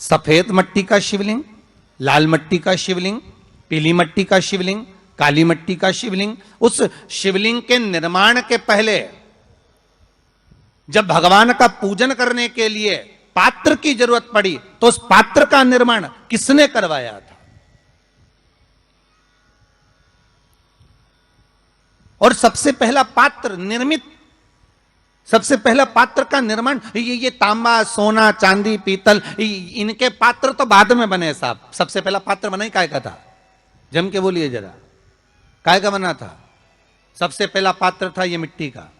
सफेद मट्टी का शिवलिंग, लाल मट्टी का शिवलिंग, पीली मट्टी का शिवलिंग, काली मट्टी का शिवलिंग। उस शिवलिंग के निर्माण के पहले जब भगवान का पूजन करने के लिए पात्र की जरूरत पड़ी तो उस पात्र का निर्माण किसने करवाया था? और सबसे पहला पात्र निर्मित, सबसे पहला पात्र का निर्माण ये तांबा, सोना, चांदी, पीतल, इनके पात्र तो बाद में बने साहब। सबसे पहला पात्र बना ही काय का था? जम के बोलिए जरा, काय का बना था? सबसे पहला पात्र था ये मिट्टी का।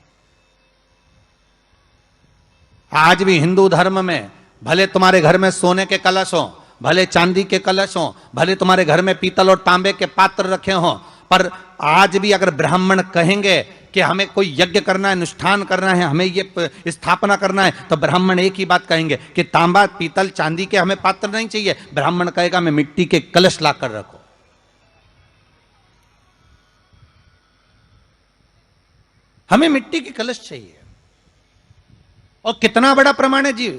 आज भी हिंदू धर्म में भले तुम्हारे घर में सोने के कलश हो, भले चांदी के कलश हो, भले तुम्हारे घर में पीतल और तांबे के पात्र रखे हो, पर आज भी अगर ब्राह्मण कहेंगे कि हमें कोई यज्ञ करना है, अनुष्ठान करना है, हमें ये स्थापना करना है, तो ब्राह्मण एक ही बात कहेंगे कि तांबा, पीतल, चांदी के हमें पात्र नहीं चाहिए। ब्राह्मण कहेगा हमें मिट्टी के कलश लाकर रखो। हमें मिट्टी के कलश चाहिए। और कितना बड़ा प्रमाण है जी,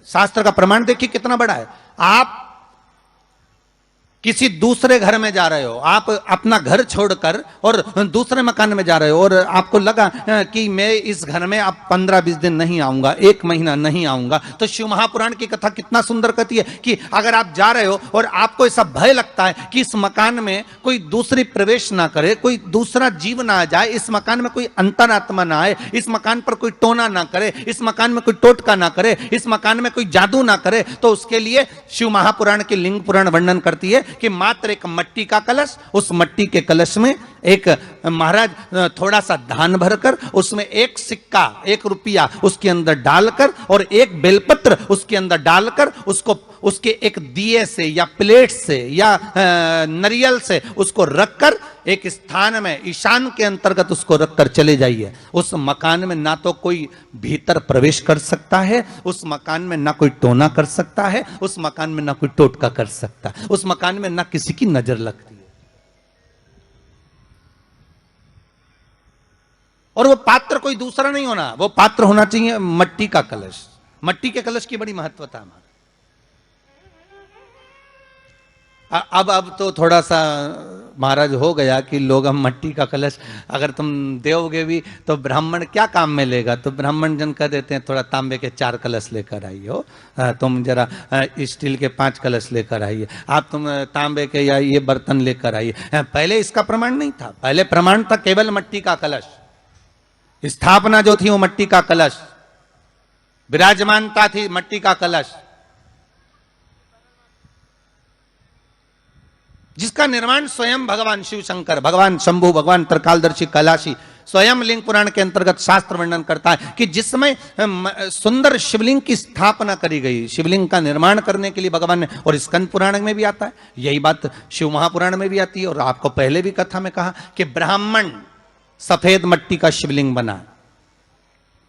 शास्त्र का प्रमाण देखिए कितना बड़ा है। आप किसी दूसरे घर में जा रहे हो, आप अपना घर छोड़कर और दूसरे मकान में जा रहे हो, और आपको लगा कि मैं इस घर में अब 15-20 दिन नहीं आऊंगा, 1 महीना नहीं आऊंगा, तो शिव महापुराण की कथा कितना सुंदर कहती है कि अगर आप जा रहे हो और आपको ऐसा भय लगता है कि इस मकान में कोई दूसरी प्रवेश ना करे, कोई दूसरा जीव ना आ जाए, इस मकान में कोई अंतरात्मा ना आए, इस मकान पर कोई टोना ना करे, इस मकान में कोई टोटका ना करे, इस मकान में कोई जादू ना करे, तो उसके लिए शिव महापुराण की लिंग पुराण वर्णन करती है कि मात्र एक मट्टी का कलश, उस मट्टी के कलश में एक महाराज थोड़ा सा धान भरकर, उसमें 1 सिक्का, 1 रुपया उसके अंदर डालकर और 1 बेलपत्र उसके अंदर डालकर उसको उसके एक दिए से या प्लेट से या नरियल से उसको रखकर एक स्थान में ईशान के अंतर्गत उसको रखकर चले जाइए। उस मकान में ना तो कोई भीतर प्रवेश कर सकता है, उस मकान में ना कोई टोना कर सकता है, उस मकान में ना कोई टोटका कर सकता है, उस मकान में ना किसी की नजर लगती है। और वो पात्र कोई दूसरा नहीं होना, वो पात्र होना चाहिए मट्टी का कलश। मट्टी के कलश की बड़ी महत्वता है। अब तो थोड़ा सा महाराज हो गया कि लोग हम मट्टी का कलश अगर तुम दोगे भी तो ब्राह्मण क्या काम में लेगा, तो ब्राह्मण जन कह देते हैं थोड़ा तांबे के 4 कलश लेकर आइए हो, तुम जरा स्टील के 5 कलश लेकर आइए, आप तुम तांबे के या ये बर्तन लेकर आइए। पहले इसका प्रमाण नहीं था, पहले प्रमाण था केवल मट्टी का कलश। स्थापना जो थी वो मट्टी का कलश, विराजमानता थी मट्टी का कलश, जिसका निर्माण स्वयं भगवान शिव शंकर, भगवान शंभु, भगवान त्रिकालदर्शी कैलाशी स्वयं लिंग पुराण के अंतर्गत शास्त्र वर्णन करता है कि जिसमें सुंदर शिवलिंग की स्थापना करी गई, शिवलिंग का निर्माण करने के लिए भगवान ने, और स्कंद पुराण में भी आता है यही बात, शिव महापुराण में भी आती है। और आपको पहले भी कथा में कहा कि ब्राह्मण सफेद मट्टी का शिवलिंग बना,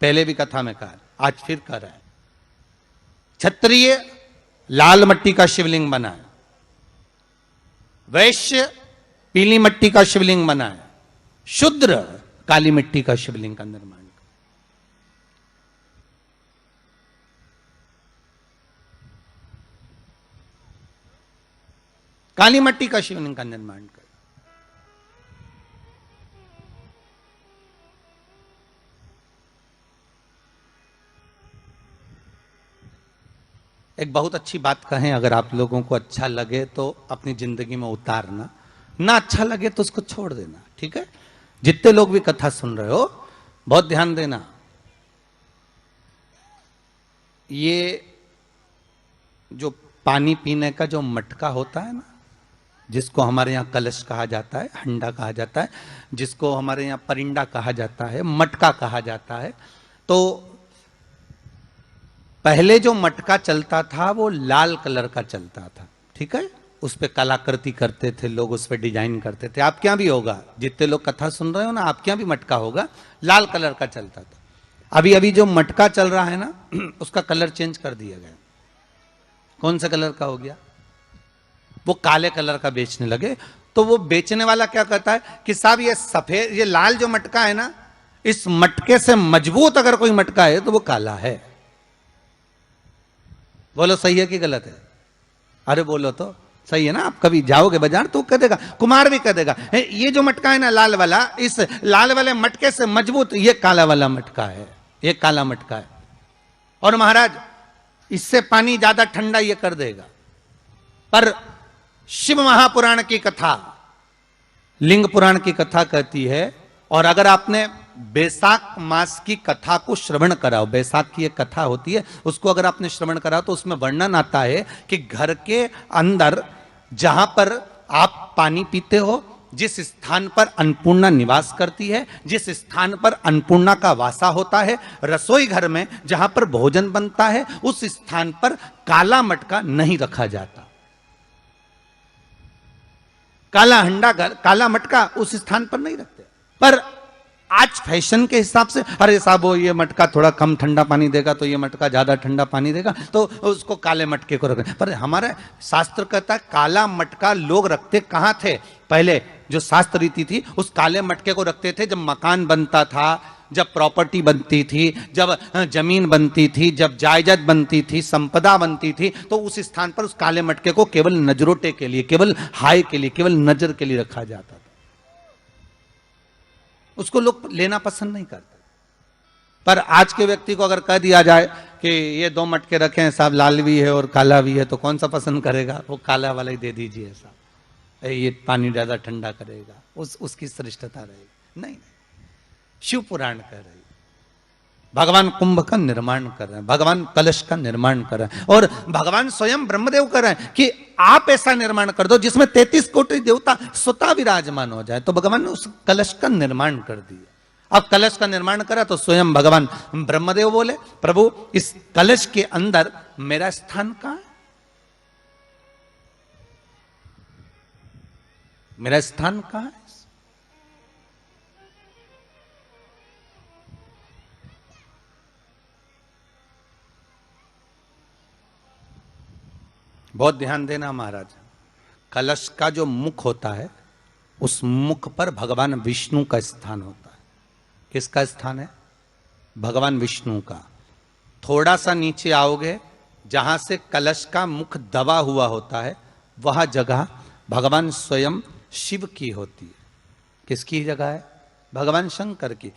पहले भी कथा में कहा, आज फिर कह रहा है। क्षत्रिय लाल मट्टी का शिवलिंग बना है, वैश्य पीली मट्टी का शिवलिंग बना है, शूद्र काली मिट्टी का शिवलिंग का निर्माण। काली मट्टी का शिवलिंग का निर्माण कर। एक बहुत अच्छी बात कहें, अगर आप लोगों को अच्छा लगे तो अपनी जिंदगी में उतारना, ना अच्छा लगे तो उसको छोड़ देना, ठीक है। जितने लोग भी कथा सुन रहे हो बहुत ध्यान देना। ये जो पानी पीने का जो मटका होता है ना, जिसको हमारे यहाँ कलश कहा जाता है, हंडा कहा जाता है, जिसको हमारे यहाँ परिंडा कहा जाता है, मटका कहा जाता है, तो पहले जो मटका चलता था वो लाल कलर का चलता था, ठीक है। उस पर कलाकृति करते थे लोग, उस पर डिजाइन करते थे। आपके यहाँ भी होगा, जितने लोग कथा सुन रहे हो ना, आपके यहाँ भी मटका होगा, लाल कलर का चलता था। अभी अभी जो मटका चल रहा है ना, उसका कलर चेंज कर दिया गया। कौन सा कलर का हो गया? वो काले कलर का बेचने लगे। तो वो बेचने वाला क्या कहता है कि साहब ये सफेद, ये लाल जो मटका है ना, इस मटके से मजबूत अगर कोई मटका है तो वो काला है। बोलो सही है कि गलत है? अरे बोलो तो सही है ना। आप कभी जाओगे बाजार तो कह देगा, कुमार भी कह देगा, ये जो मटका है ना लाल वाला, इस लाल वाले मटके से मजबूत ये काला वाला मटका है, ये काला मटका है। और महाराज इससे पानी ज्यादा ठंडा ये कर देगा। पर शिव महापुराण की कथा, लिंग पुराण की कथा कहती है, और अगर आपने बैसाख मास की कथा को श्रवण कराओ, बैसाख की एक कथा होती है, उसको अगर आपने श्रवण कराओ तो उसमें वर्णन आता है कि घर के अंदर जहां पर आप पानी पीते हो, जिस स्थान पर अन्नपूर्णा निवास करती है, जिस स्थान पर अन्नपूर्णा का वासा होता है, रसोई घर में जहां पर भोजन बनता है, उस स्थान पर काला मटका नहीं रखा जाता। काला हंडा, काला मटका उस स्थान पर नहीं रखते। पर आज फैशन के हिसाब से, अरे साहब वो ये मटका थोड़ा कम ठंडा पानी देगा तो ये मटका ज्यादा ठंडा पानी देगा, तो उसको काले मटके को रखें। पर हमारा शास्त्र कहता है काला मटका लोग रखते कहां थे? पहले जो शास्त्र रीति थी उस काले मटके को रखते थे जब मकान बनता था, जब प्रॉपर्टी बनती थी, जब जमीन बनती थी, जब जायदाद बनती थी, संपदा बनती थी, तो उस स्थान पर उस काले मटके को केवल नजरोटे के लिए, केवल हाय के लिए, केवल नजर के लिए रखा जाता था। उसको लोग लेना पसंद नहीं करते। पर आज के व्यक्ति को अगर कह दिया जाए कि ये दो मटके रखे हैं साहब, लाल भी है और काला भी है, तो कौन सा पसंद करेगा? वो काला वाला ही दे दीजिए साहब, ये पानी ज्यादा ठंडा करेगा, उसकी श्रेष्ठता रहेगी। नहीं, शिव पुराण कह रही, भगवान कुंभ का निर्माण कर रहे हैं, भगवान कलश का निर्माण कर रहे हैं, और भगवान स्वयं ब्रह्मदेव कर रहे हैं कि आप ऐसा निर्माण कर दो जिसमें 33 कोटि देवता स्वतः विराजमान हो जाए। तो भगवान ने उस कलश का निर्माण कर दिया। अब कलश का निर्माण करा तो स्वयं भगवान ब्रह्मदेव बोले, प्रभु इस कलश के अंदर मेरा स्थान कहां है? मेरा स्थान कहां है? बहुत ध्यान देना महाराज, कलश का जो मुख होता है उस मुख पर भगवान विष्णु का स्थान होता है। किसका स्थान है? भगवान विष्णु का। थोड़ा सा नीचे आओगे, जहां से कलश का मुख दबा हुआ होता है, वह जगह भगवान स्वयं शिव की होती है। किसकी जगह है? भगवान शंकर की।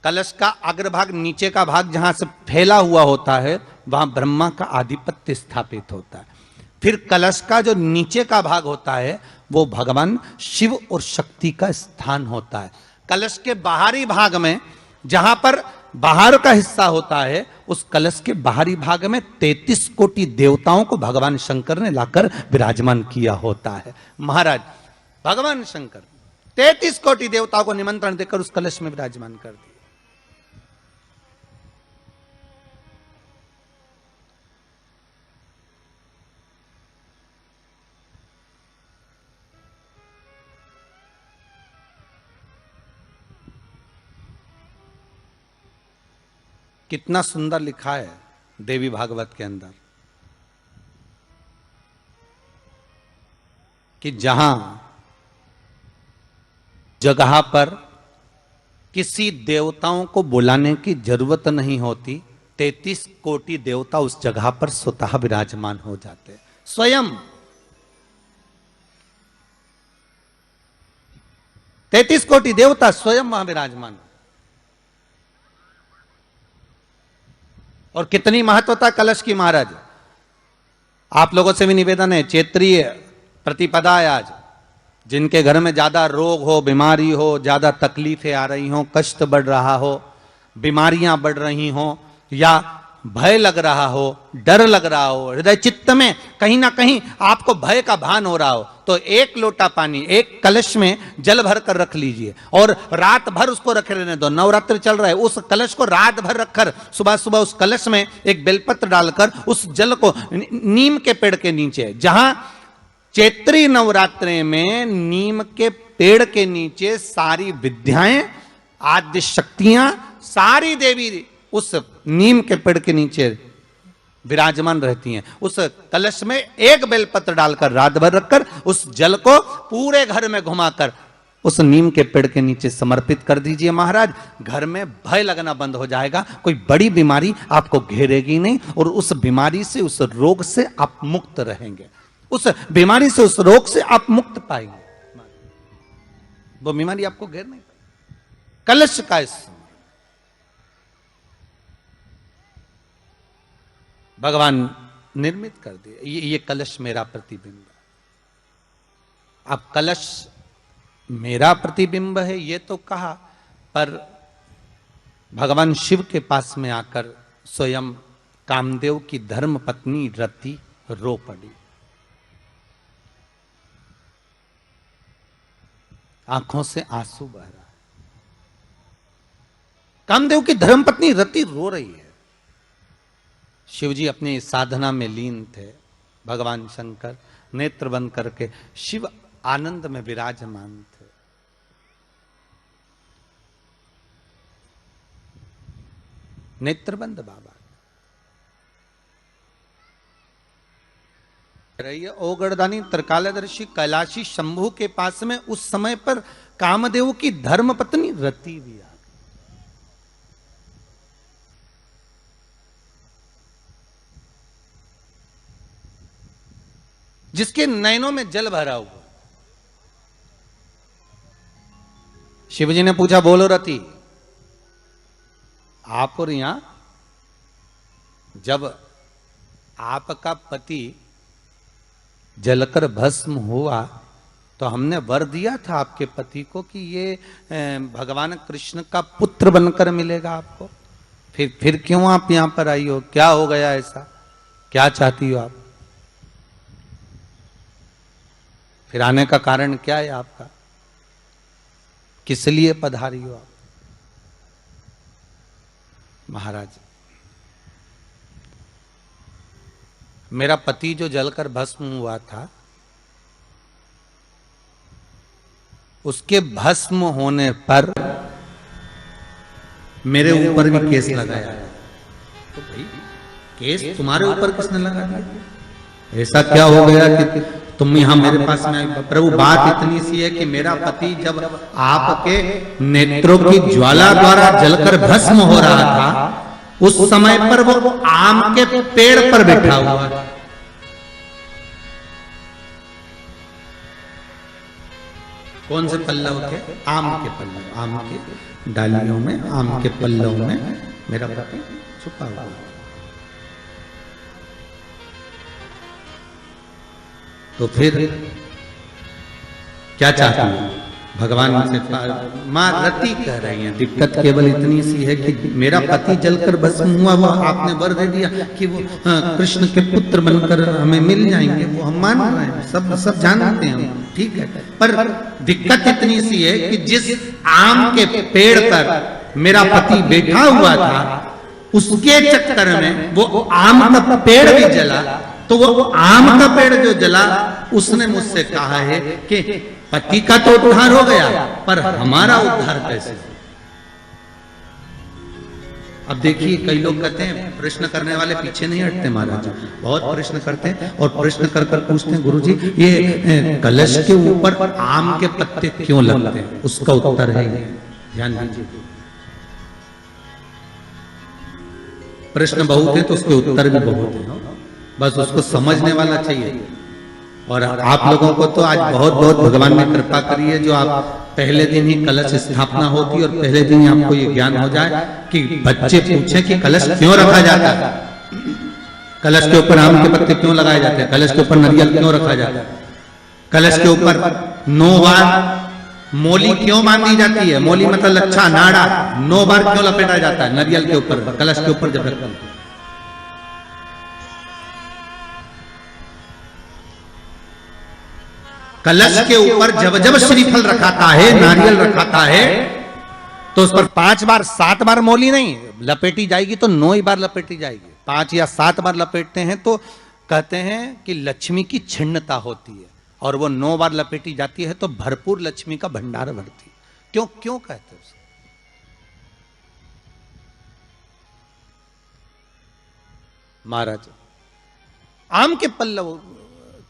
कलश का अग्रभाग, नीचे का भाग जहां से फैला हुआ होता है, वहां ब्रह्मा का आधिपत्य स्थापित होता है। फिर कलश का जो नीचे का भाग होता है वो भगवान शिव और शक्ति का स्थान होता है। कलश के बाहरी भाग में, जहां पर बाहर का हिस्सा होता है, उस कलश के बाहरी भाग में 33 कोटि देवताओं को भगवान शंकर ने लाकर विराजमान किया होता है। महाराज भगवान शंकर 33 कोटि देवताओं को निमंत्रण देकर उस कलश में विराजमान कर दिया। कितना सुंदर लिखा है देवी भागवत के अंदर कि जहां जगह पर किसी देवताओं को बुलाने की जरूरत नहीं होती, 33 कोटि देवता उस जगह पर स्वतः विराजमान हो जाते। स्वयं 33 कोटि देवता स्वयं वहां विराजमान। और कितनी महत्वता कलश की महाराज। आप लोगों से भी निवेदन है, क्षेत्रीय प्रतिपदा है आज, जिनके घर में ज्यादा रोग हो, बीमारी हो, ज्यादा तकलीफें आ रही हो, कष्ट बढ़ रहा हो, बीमारियां बढ़ रही हो, या भय लग रहा हो, डर लग रहा हो, हृदय चित्त में कहीं ना कहीं आपको भय का भान हो रहा हो, तो एक लोटा पानी, एक कलश में जल भर कर रख लीजिए और रात भर उसको रखे रहने दो। नवरात्र चल रहा है, उस कलश को रात भर रखकर सुबह सुबह उस कलश में एक बेलपत्र डालकर उस जल को नीम के पेड़ के नीचे, जहां चैत्री नवरात्रि में नीम के पेड़ के नीचे सारी विद्याएं, आद्य शक्तियां, सारी देवी उस नीम के पेड़ के नीचे विराजमान रहती हैं। उस कलश में एक बेलपत्र डालकर रात भर रखकर उस जल को पूरे घर में घुमाकर उस नीम के पेड़ के नीचे समर्पित कर दीजिए महाराज। घर में भय लगना बंद हो जाएगा, कोई बड़ी बीमारी आपको घेरेगी नहीं और उस बीमारी से, उस रोग से आप मुक्त रहेंगे। उस बीमारी से, उस रोग से आप मुक्त पाएंगे। वो बीमारी आपको घेर नहीं पाएगी। कलश का स्मरण भगवान निर्मित कर दिए। ये कलश मेरा प्रतिबिंब है। अब कलश मेरा प्रतिबिंब है ये तो कहा, पर भगवान शिव के पास में आकर स्वयं कामदेव की धर्म पत्नी रति रो पड़ी। आंखों से आंसू बह रहा है। कामदेव की धर्म पत्नी रति रो रही है। शिवजी अपनी साधना में लीन थे। भगवान शंकर नेत्र बंद करके शिव आनंद में विराजमान थे। नेत्रबंद बाबा रही है। ओगड़दानी त्रिकालदर्शी कैलाशी शंभु के पास में उस समय पर कामदेव की धर्म पत्नी रति भी आ गई। जिसके नयनों में जल भरा हुआ। शिवजी ने पूछा, बोलो रति, आप और यहां जब आपका पति जलकर भस्म हुआ तो हमने वर दिया था आपके पति को कि ये भगवान कृष्ण का पुत्र बनकर मिलेगा आपको। फिर क्यों आप यहां पर आई हो? क्या हो गया ऐसा? क्या चाहती हो आप? फिर आने का कारण क्या है आपका? किस लिए पधारी हो आप? महाराज, मेरा पति जो जलकर भस्म हुआ था, उसके भस्म होने पर मेरे ऊपर भी केस लगाया। तो भाई केस तुम्हारे ऊपर किसने लगा दिया? ऐसा क्या हो गया कि तुम यहां मेरे पास में आई? प्रभु, बात इतनी सी है कि मेरा पति जब आपके नेत्रों की ज्वाला द्वारा जलकर भस्म हो रहा था, उस समय पर वो आम के पेड़ पर बैठा हुआ था। कौन से पल्लव थे? आम के पल्लव। आम के डालियों में, आम के पल्लव में मेरा पति छुपा हुआ। तो फिर क्या चाहती है? भगवान से मां रति कह रही है, दिक्कत केवल इतनी सी है कि मेरा पति जलकर भस्म हुआ, वो आपने वर दे दिया कि वो कृष्ण के पुत्र बनकर हमें मिल जाएंगे। वो हम मान रहे हैं, सब जानते हैं हम, ठीक है। पर दिक्कत इतनी सी है कि जिस आम के पेड़ पर मेरा पति बैठा हुआ था, उसके चक्कर में वो आम का पेड़ भी जला। तो वो आम का पेड़ जो जला, उसने मुझसे कहा है कि पति का तो उद्धार हो गया, पर हमारा उद्धार कैसे? अब देखिए, कई लोग कहते हैं प्रश्न करने वाले पीछे नहीं हटते महाराज, बहुत प्रश्न करते हैं और प्रश्न कर कर पूछते हैं, गुरुजी ये कलश के ऊपर आम के पत्ते क्यों लगते हैं? उसका उत्तर है, ध्यान दीजिए। प्रश्न बहुत है तो उसके उत्तर भी बहुत है, बस उसको समझने वाला चाहिए। और आप लोगों को तो आज बहुत बहुत भगवान ने कृपा करी है, जो आप पहले दिन ही कलश स्थापना होती और पहले दिन ही आपको ये ज्ञान हो जाए कि बच्चे पूछे कि कलश क्यों रखा जाता है, कलश के ऊपर आम के पत्ते क्यों लगाए जाते हैं, कलश के ऊपर नारियल क्यों रखा जाता है, कलश के ऊपर 9 बार मोली क्यों बांधी जाती है, मोली मतलब लच्छा नाड़ा 9 बार क्यों लपेटा जाता है नारियल के ऊपर, कलश के ऊपर जब रखते हैं। कलश के ऊपर जब जब श्रीफल रखाता है, नारियल रखाता है, तो उस पर 5 बार 7 बार मोली नहीं लपेटी जाएगी, तो 9 ही बार लपेटी जाएगी। 5 या 7 बार लपेटते हैं तो कहते हैं कि लक्ष्मी की छिन्नता होती है, और वो 9 बार लपेटी जाती है तो भरपूर लक्ष्मी का भंडार भरती है। क्यों क्यों कहते हैं? महाराज, आम के पल्लव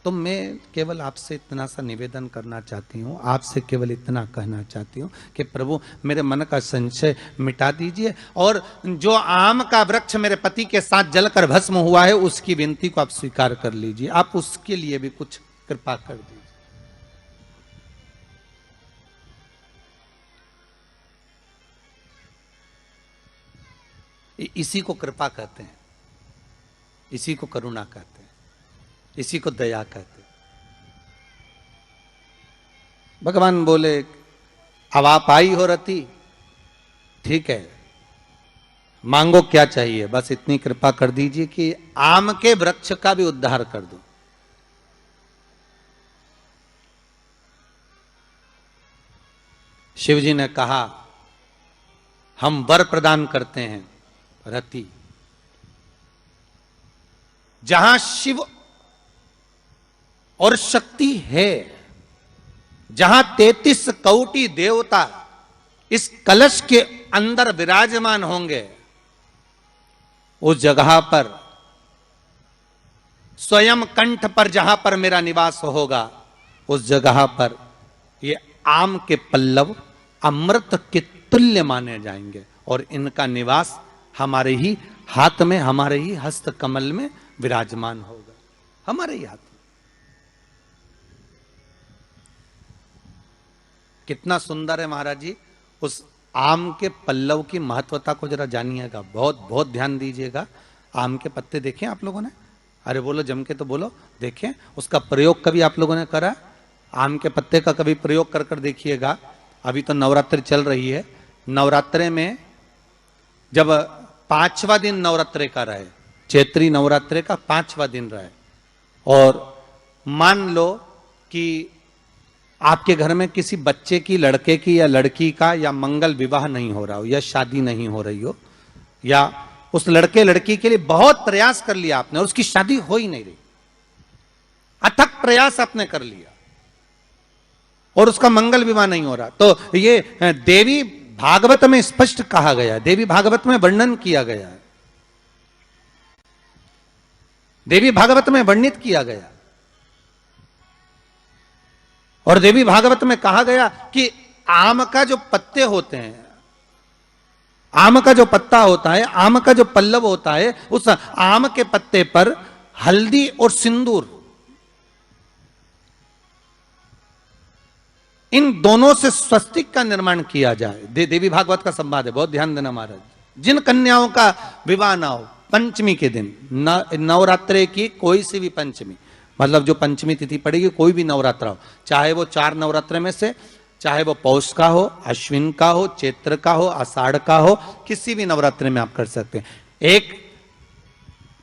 तो मैं केवल आपसे इतना सा निवेदन करना चाहती हूँ, आपसे केवल इतना कहना चाहती हूँ कि प्रभु मेरे मन का संशय मिटा दीजिए, और जो आम का वृक्ष मेरे पति के साथ जलकर भस्म हुआ है उसकी विनती को आप स्वीकार कर लीजिए। आप उसके लिए भी कुछ कृपा कर दीजिए। इसी को कृपा कहते हैं, इसी को करुणा कहते हैं, इसी को दया कहते हैं। भगवान बोले अब आप आई हो रति, ठीक है, मांगो क्या चाहिए, बस इतनी कृपा कर दीजिए कि आम के वृक्ष का भी उद्धार कर दो। शिवजी ने कहा हम वर प्रदान करते हैं रति। जहां शिव और शक्ति है, जहां 33 कोटि देवता इस कलश के अंदर विराजमान होंगे, उस जगह पर स्वयं कंठ पर जहां पर मेरा निवास होगा, उस जगह पर ये आम के पल्लव अमृत के तुल्य माने जाएंगे, और इनका निवास हमारे ही हाथ में, हमारे ही हस्त कमल में विराजमान होगा, हमारे ही हाथ में। कितना सुंदर है महाराज जी। उस आम के पल्लव की महत्वता को जरा जानिएगा, बहुत बहुत ध्यान दीजिएगा। आम के पत्ते देखें आप लोगों ने? अरे बोलो जम के तो बोलो, देखें। उसका प्रयोग कभी आप लोगों ने करा? आम के पत्ते का कभी प्रयोग कर कर देखिएगा। अभी तो नवरात्रि चल रही है, नवरात्रे में जब 5वां दिन नवरात्रे का रहे, चैत्री नवरात्रे का 5वां दिन रहे, और मान लो कि आपके घर में किसी बच्चे की, लड़के की या लड़की का या मंगल विवाह नहीं हो रहा हो, या शादी नहीं हो रही हो, या उस लड़के लड़की के लिए बहुत प्रयास कर लिया आपने और उसकी शादी हो ही नहीं रही, अथक प्रयास आपने कर लिया और उसका मंगल विवाह नहीं हो रहा, तो ये देवी भागवत में स्पष्ट कहा गया है, देवी भागवत में वर्णन किया गया है, देवी भागवत में वर्णित किया गया। और देवी भागवत में कहा गया कि आम का जो पत्ते होते हैं, आम का जो पत्ता होता है, आम का जो पल्लव होता है, उस आम के पत्ते पर हल्दी और सिंदूर, इन दोनों से स्वस्तिक का निर्माण किया जाए। देवी भागवत का संवाद है, बहुत ध्यान देना महाराज। जिन कन्याओं का विवाह ना हो पंचमी के दिन, नवरात्रे की कोई सी भी पंचमी, मतलब जो पंचमी तिथि पड़ेगी, कोई भी नवरात्रा हो, चाहे वो 4 नवरात्रे में से, चाहे वो पौष का हो, अश्विन का हो, चैत्र का हो, आषाढ़ का हो, किसी भी नवरात्रे में आप कर सकते हैं। एक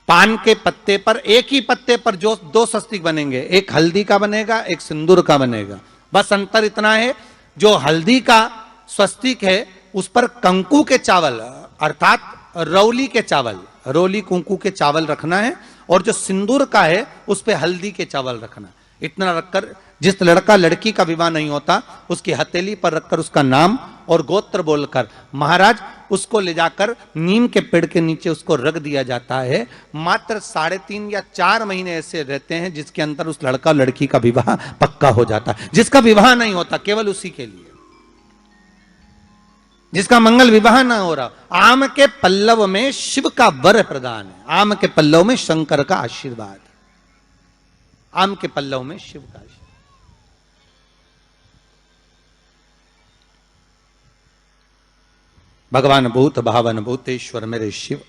पान के पत्ते पर, एक ही पत्ते पर जो 2 स्वस्तिक बनेंगे, एक हल्दी का बनेगा, एक सिंदूर का बनेगा। बस अंतर इतना है, जो हल्दी का स्वस्तिक है उस पर कंकु के चावल, अर्थात रौली के चावल, रोली कुंकू के चावल रखना है, और जो सिंदूर का है उस पे हल्दी के चावल रखना। इतना रखकर जिस लड़का लड़की का विवाह नहीं होता उसकी हथेली पर रखकर उसका नाम और गोत्र बोलकर महाराज उसको ले जाकर नीम के पेड़ के नीचे उसको रख दिया जाता है। मात्र 3.5 या 4 महीने ऐसे रहते हैं जिसके अंदर उस लड़का लड़की का विवाह पक्का हो जाता है। जिसका विवाह नहीं होता केवल उसी के लिए, जिसका मंगल विवाह ना हो रहा, आम के पल्लव में शिव का वर प्रदान है, आम के पल्लव में शंकर का आशीर्वाद, आम के पल्लव में शिव का आशीर्वाद। भगवान भूत भावन भूतेश्वर मेरे शिव,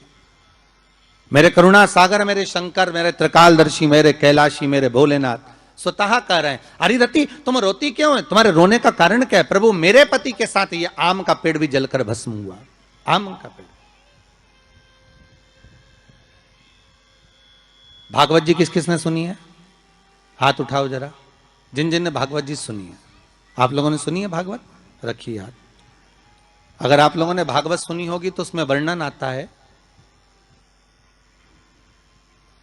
मेरे करुणा सागर, मेरे शंकर, मेरे त्रिकालदर्शी, मेरे कैलाशी, मेरे भोलेनाथ स्वतः कह रहे हैं, अरे रति तुम रोती क्यों है, तुम्हारे रोने का कारण क्या है? प्रभु मेरे पति के साथ ये आम का पेड़ भी जलकर भस्म हुआ, आम का पेड़। भागवत जी किस किसने सुनी है? हाथ उठाओ जरा, जिन जिन ने भागवत जी सुनी है। आप लोगों ने सुनी है भागवत? रखिए हाथ। अगर आप लोगों ने भागवत सुनी होगी तो उसमें वर्णन आता है,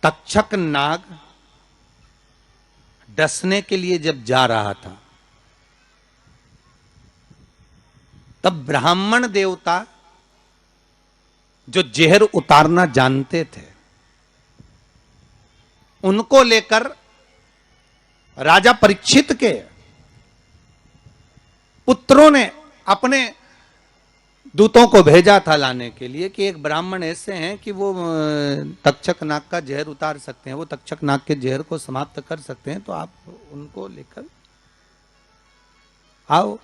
तक्षक नाग डसने के लिए जब जा रहा था तब ब्राह्मण देवता जो जहर उतारना जानते थे उनको लेकर राजा परीक्षित के पुत्रों ने अपने दूतों को भेजा था लाने के लिए कि एक ब्राह्मण ऐसे हैं कि वो तक्षक नाग का जहर उतार सकते हैं, वो तक्षक नाग के जहर को समाप्त कर सकते हैं, तो आप उनको लेकर आओ।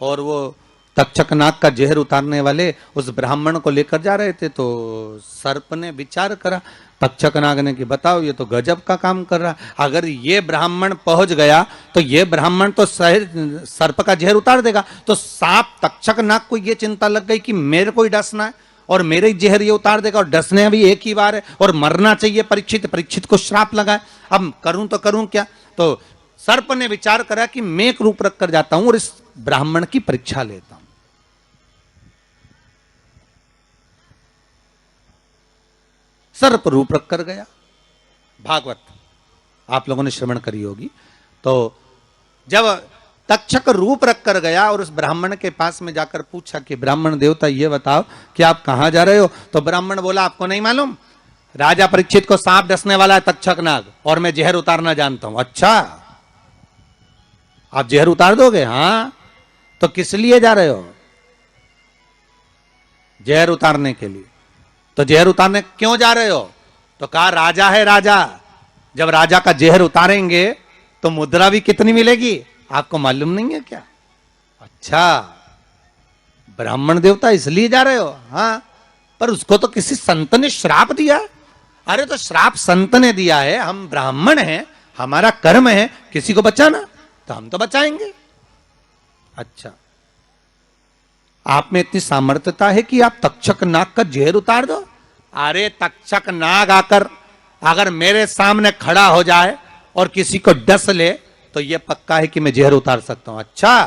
और वो तक्षक नाग का जहर उतारने वाले उस ब्राह्मण को लेकर जा रहे थे, तो सर्प ने विचार करा, तक्षक नाग ने कि बताओ ये तो गजब का काम कर रहा, अगर ये ब्राह्मण पहुंच गया तो ये ब्राह्मण तो सर्प का जहर उतार देगा। तो सांप तक्षक नाग को ये चिंता लग गई कि मेरे को ही डसना है और मेरे ही जहर ये उतार देगा, और डसने भी एक ही बार है और मरना चाहिए परीक्षित को श्राप लगा, अब करूं तो करूं क्या। तो सर्प ने विचार करा कि मैं एक रूप रख कर जाता हूं और इस ब्राह्मण की परीक्षा लेता हूं। सर्प रूप रख कर गया, भागवत आप लोगों ने श्रवण करी होगी। तो जब तक्षक रूप रख कर गया और उस ब्राह्मण के पास में जाकर पूछा कि ब्राह्मण देवता ये बताओ कि आप कहां जा रहे हो, तो ब्राह्मण बोला आपको नहीं मालूम, राजा परीक्षित को सांप डसने वाला है तक्षक नाग और मैं जहर उतारना जानता हूं। अच्छा आप जहर उतार दोगे? हां। तो किस लिए जा रहे हो? जहर उतारने के लिए। तो जहर उतारने क्यों जा रहे हो? तो कहा राजा है राजा, जब राजा का जहर उतारेंगे तो मुद्रा भी कितनी मिलेगी आपको मालूम नहीं है क्या? अच्छा ब्राह्मण देवता इसलिए जा रहे हो? हाँ, पर उसको तो किसी संत ने श्राप दिया। अरे तो श्राप संत ने दिया है, हम ब्राह्मण हैं, हमारा कर्म है किसी को बचाना, तो हम तो बचाएंगे। अच्छा आप में इतनी सामर्थ्यता है कि आप तक्षक नाग का जहर उतार दो? अरे तक्षक नाग आकर अगर मेरे सामने खड़ा हो जाए और किसी को डस ले तो यह पक्का है कि मैं जहर उतार सकता हूं। अच्छा,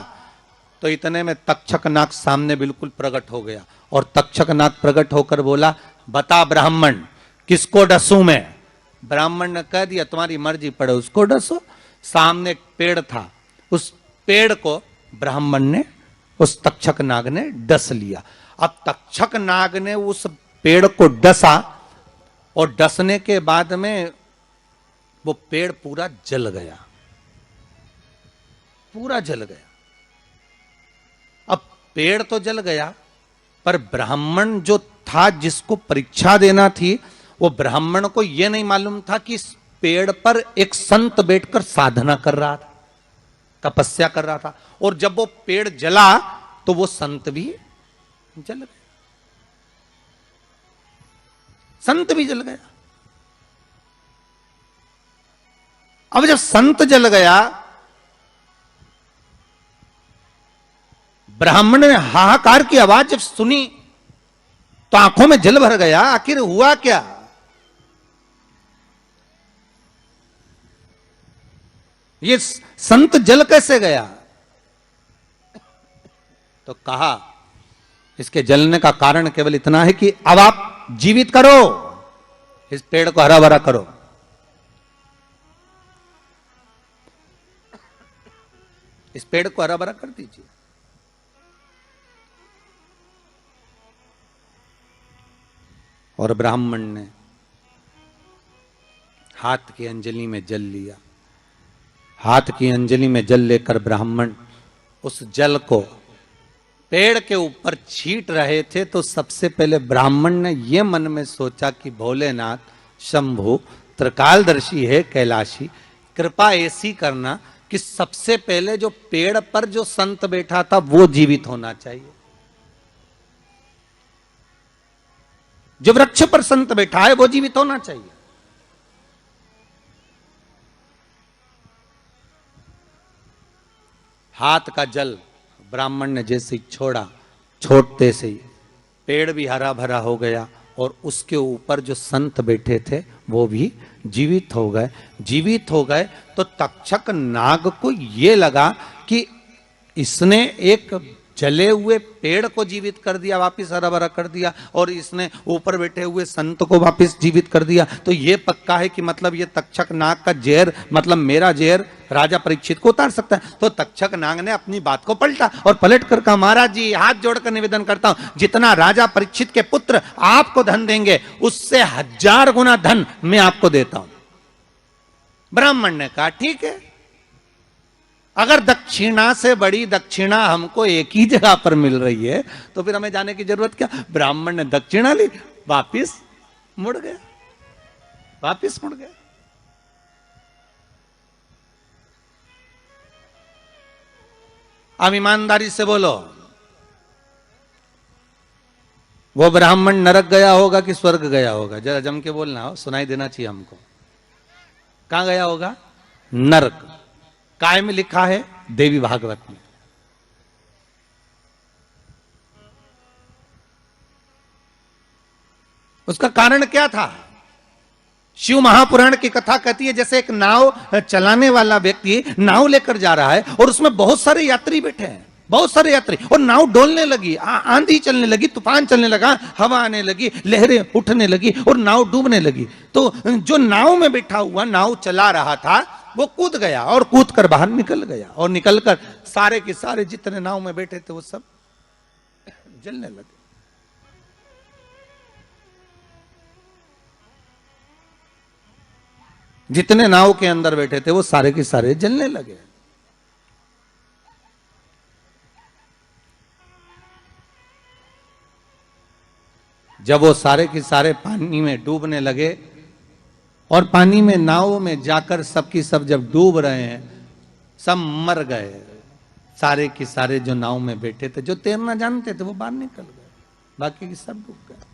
तो इतने में तक्षक नाग सामने बिल्कुल प्रकट हो गया और तक्षक नाग प्रकट होकर बोला बता ब्राह्मण किसको डसूं मैं? ब्राह्मण ने कह दिया तुम्हारी मर्जी पड़े उसको डसो। सामने एक पेड़ था, उस पेड़ को ब्राह्मण ने उस तक्षक नाग ने डस लिया। अब तक्षक नाग ने उस पेड़ को डसा और डसने के बाद में वो पेड़ पूरा जल गया, पूरा जल गया। अब पेड़ तो जल गया पर ब्राह्मण जो था जिसको परीक्षा देना थी, वो ब्राह्मण को यह नहीं मालूम था कि इस पेड़ पर एक संत बैठकर साधना कर रहा था, तपस्या कर रहा था, और जब वो पेड़ जला तो वो संत भी जल गया, संत भी जल गया। अब जब संत जल गया, ब्राह्मण ने हाहाकार की आवाज जब सुनी तो आंखों में जल भर गया। आखिर हुआ क्या? ये संत जल कैसे गया? तो कहा इसके जलने का कारण केवल इतना है कि अब आप जीवित करो, इस पेड़ को हरा भरा करो। इस पेड़ को हरा भरा कर दीजिए। और ब्राह्मण ने हाथ की अंजलि में जल लिया। हाथ की अंजलि में जल लेकर ब्राह्मण उस जल को पेड़ के ऊपर छींट रहे थे, तो सबसे पहले ब्राह्मण ने यह मन में सोचा कि भोलेनाथ शंभु त्रिकालदर्शी है कैलाशी, कृपा ऐसी करना कि सबसे पहले जो पेड़ पर जो संत बैठा था वो जीवित होना चाहिए। जो वृक्ष पर संत बैठा है वो जीवित होना चाहिए। हाथ का जल ब्राह्मण ने जैसे ही छोड़ा, छोड़ते से ही पेड़ भी हरा भरा हो गया और उसके ऊपर जो संत बैठे थे वो भी जीवित हो गए। जीवित हो गए तो तक्षक नाग को ये लगा कि इसने एक जले हुए पेड़ को जीवित कर दिया, वापिस हरा भरा कर दिया, और इसने ऊपर बैठे हुए संत को वापिस जीवित कर दिया। तो ये पक्का है कि मतलब ये तक्षक नाग का जहर, मतलब मेरा जहर राजा परीक्षित को उतार सकता है। तो तक्षक नाग ने अपनी बात को पलटा और पलट कर कहा महाराज जी हाथ जोड़कर निवेदन करता हूं, जितना राजा परीक्षित के पुत्र आपको धन देंगे उससे 1000 गुना धन मैं आपको देता हूं। ब्राह्मण ने कहा ठीक है, अगर दक्षिणा से बड़ी दक्षिणा हमको एक ही जगह पर मिल रही है तो फिर हमें जाने की जरूरत क्या। ब्राह्मण ने दक्षिणा ली, वापिस मुड़ गया, वापिस मुड़ गया। अब ईमानदारी से बोलो, वो ब्राह्मण नरक गया होगा कि स्वर्ग गया होगा? जरा जम के बोलना हो, सुनाई देना चाहिए हमको। कहां गया होगा? नरक। काय में लिखा है? देवी भागवत में। उसका कारण क्या था? शिव महापुराण की कथा कहती है जैसे एक नाव चलाने वाला व्यक्ति नाव लेकर जा रहा है और उसमें बहुत सारे यात्री बैठे हैं, बहुत सारे यात्री, और नाव डोलने लगी, आंधी चलने लगी, तूफान चलने लगा, हवा आने लगी, लहरें उठने लगी और नाव डूबने लगी। तो जो नाव में बैठा हुआ, नाव चला रहा था, वो कूद गया और कूद कर बाहर निकल गया, और निकलकर सारे के सारे जितने नाव में बैठे थे वो सब जलने लगे। जितने नाव के अंदर बैठे थे वो सारे के सारे जलने लगे। जब वो सारे के सारे पानी में डूबने लगे और पानी में नाव में जाकर सबकी सब जब डूब रहे हैं, सब मर गए, सारे के सारे जो नाव में बैठे थे, जो तैरना जानते थे वो बाहर निकल गए, बाकी की सब डूब गए।